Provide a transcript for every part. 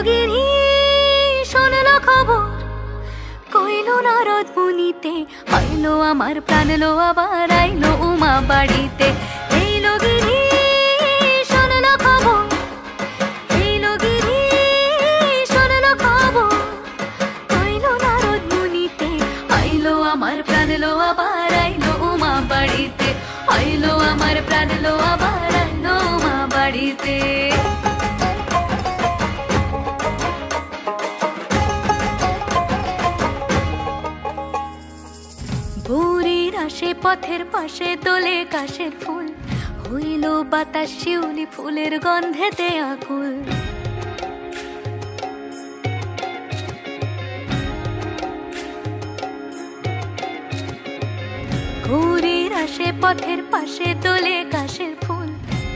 গিরি শোনলো খবর, কইলো নারদ মুনিতে, আইলো আমার প্রাণ লো আবার আইলো উমা বাড়িতে। এইলো গিরি শোনলো খবর, এইলো গিরি শোনলো খবর, কইলো নারদ মুনিতে, আইলো আমার প্রাণ লো আবার আইলো উমা বাড়িতে, আইলো আমার প্রাণ লো আবার আইলো উমা বাড়িতে। ভোরের আসে পথের পাশে তোলে কাশের ফুল, হইল বাতাস শিউলি ফুলের গন্ধেতে আকুল। ভোরের আসে পথের পাশে তোলে কাশের ফুল,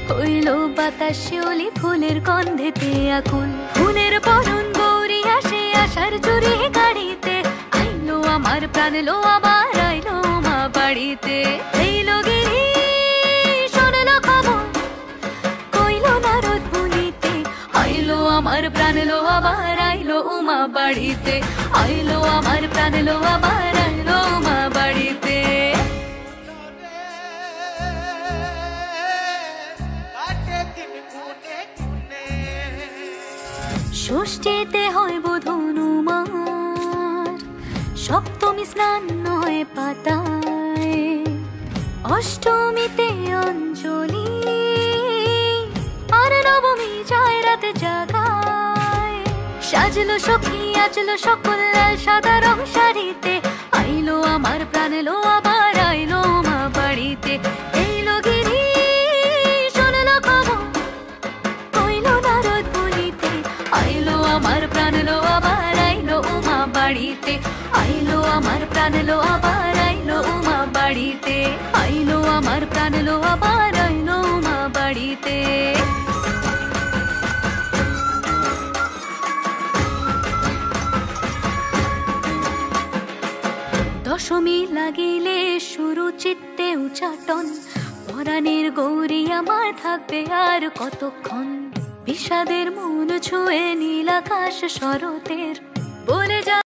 হইল বাতাস শিউলি ফুলের গন্ধেতে আকুল। ফুলের বরণ গৌরী আসে আশার চুরি গাড়িতে, আইলো আমার প্রাণ লো আবার আইলো মা বাড়িতে। এইলো গিরি শোনলো খবর, কইলো নারদ মুনিতে, আইলো আমার প্রাণ লো আবার আইলো উমা বাড়িতে, আইলো আমার প্রাণ লো আবার আইলো উমা বাড়িতে। ষষ্ঠীতে হয় বোধনুমার, সপ্তমী স্নান নয় পাতায়, অষ্টমীতে অঞ্জলি, আর নবমী যায় রাতে জাগায়। সাজলো সখী আজলো সকল লাল সাদা রং শাড়িতে, আইলো আমার প্রাণ লো আবার আইলো মা বাড়িতে। এইলো গিরি শোনলো খবর, কইলো নারদ মুনিতে, আইলো আমার প্রাণ লো আবার আইলো উমা বাড়িতে, আইলো আমার প্রাণ লো আবার আইলো উমা বাড়িতে, আইলো আমার প্রাণ লো আবার আইলো উমা বাড়িতে। দশমী লাগিলে শুরু চিত্তে উচাটন, পরাণের গৌরী আমার থাকবে আর কতক্ষণ। বিষাদের মন ছুঁয়ে নীল আকাশ শরতের বলে যা